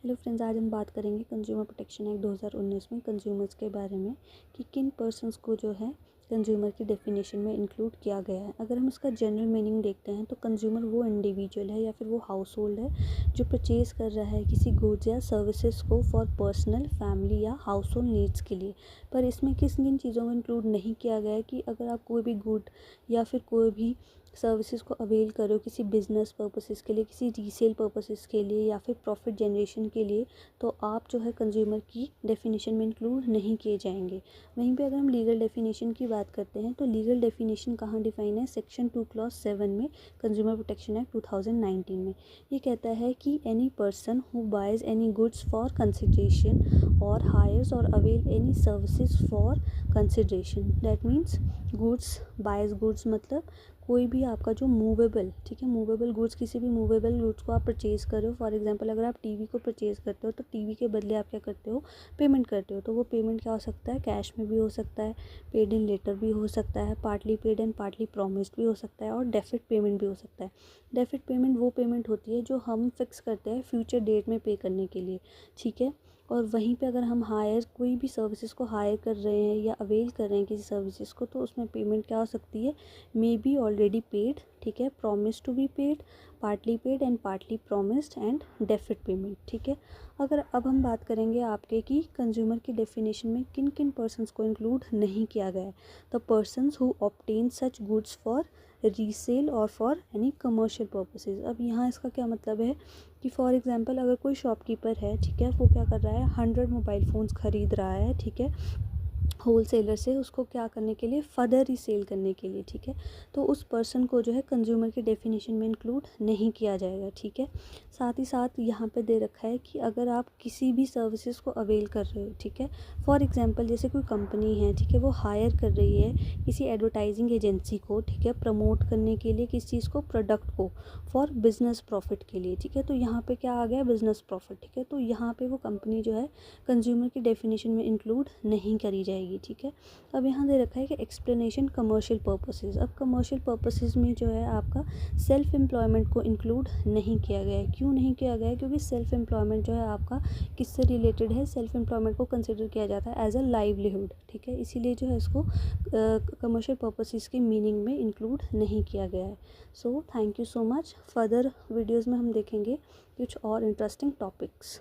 Hello friends, आज हम बात करेंगे कंज्यूमर प्रोटेक्शन एक्ट 2019 में कंज्यूमर्स के बारे में कि किन पर्सन्स को जो है कंज्यूमर की डेफिनेशन में इंक्लूड किया गया है। अगर हम इसका जनरल मीनिंग देखते हैं तो कंज्यूमर वो इंडिविजुअल है या फिर वो हाउस होल्ड है जो परचेज कर रहा है किसी गुड्स या सर्विसेज को फॉर पर्सनल, फैमिली या हाउस होल्ड नीड्स के लिए। पर इसमें किन किन चीज़ों में इंक्लूड नहीं किया गया है कि अगर आप कोई भी गुड या फिर कोई भी सर्विसेज को अवेल करो किसी बिजनेस पर्पसेस के लिए, किसी रीसेल पर्पसेस के लिए या फिर प्रॉफिट जनरेशन के लिए, तो आप जो है कंज्यूमर की डेफिनेशन में इंक्लूड नहीं किए जाएंगे। वहीं पे अगर हम लीगल डेफिनेशन की बात करते हैं तो लीगल डेफिनेशन कहाँ डिफाइन है? सेक्शन 2 क्लॉज 7 में कंज्यूमर प्रोटेक्शन एक्ट 2019 में। ये कहता है कि any person who buys any goods for consideration और हायर्स और avail any services for consideration, that means goods, buys goods मतलब कोई भी आपका जो मूवेबल, ठीक है, मूवेबल गुड्स, किसी भी मूवेबल गुड्स को आप परचेज़ कर रहे हो। फॉर एग्जांपल अगर आप टीवी को परचेज़ करते हो तो टीवी के बदले आप क्या करते हो? पेमेंट करते हो। तो वो पेमेंट क्या हो सकता है? कैश में भी हो सकता है, पेड इन लेटर भी हो सकता है, partly paid and partly promised भी हो सकता है, और डेफिट पेमेंट भी हो सकता है। डेफिट पेमेंट वो पेमेंट होती है जो हम फिक्स करते हैं फ्यूचर डेट में पे करने के लिए, ठीक है। और वहीं पे अगर हम हायर कोई भी सर्विसेज को हायर कर रहे हैं या अवेल कर रहे हैं किसी सर्विसेज को, तो उसमें पेमेंट क्या हो सकती है? मे बी ऑलरेडी पेड, ठीक है, promise to be paid, partly paid and partly promised and deferred payment, ठीक है। अगर अब हम बात करेंगे आपके कि कंज्यूमर की डेफिनेशन में किन किन पर्सन्स को इंक्लूड नहीं किया गया है। The persons who obtain such goods for resale और फॉर एनी कमर्शियल पर्पसेज। अब यहाँ इसका क्या मतलब है कि फॉर एग्जांपल अगर कोई शॉपकीपर है, ठीक है, वो क्या कर रहा है? 100 मोबाइल फ़ोन्स ख़रीद रहा है, ठीक है, होल सेलर से, उसको क्या करने के लिए? फर्दर रीसेल करने के लिए, ठीक है। तो उस पर्सन को जो है कंज्यूमर की डेफिनेशन में इंक्लूड नहीं किया जाएगा, ठीक है। साथ ही साथ यहाँ पे दे रखा है कि अगर आप किसी भी सर्विसेज को अवेल कर रहे हो, ठीक है, फॉर एग्जांपल जैसे कोई कंपनी है, ठीक है, वो हायर कर रही है किसी एडवर्टाइजिंग एजेंसी को, ठीक है, प्रमोट करने के लिए किस चीज़ को? प्रोडक्ट को, फॉर बिजनेस प्रॉफिट के लिए, ठीक है। तो यहाँ पे क्या आ गया? बिजनेस प्रॉफिट, ठीक है। तो यहाँ पे वो कंपनी जो है कंज्यूमर की डेफिनेशन में इंक्लूड नहीं करी जाएगी, ठीक है। अब यहाँ दे रखा है कि एक्सप्लेनेशन कमर्शियल पर्पसेस। अब कमर्शियल पर्पसेस में जो है आपका सेल्फ एम्प्लॉयमेंट को इंक्लूड नहीं किया गया है। क्यों नहीं किया गया है? क्योंकि सेल्फ एम्प्लॉयमेंट जो है आपका किससे रिलेटेड है? सेल्फ एम्प्लॉयमेंट को कंसिडर किया जाता है एज अ लाइवलीहुड, ठीक है। इसीलिए जो है इसको कमर्शियल पर्पसेस की मीनिंग में इंक्लूड नहीं किया गया है। So thank you so much. Further videos में हम देखेंगे कुछ और इंटरेस्टिंग टॉपिक्स।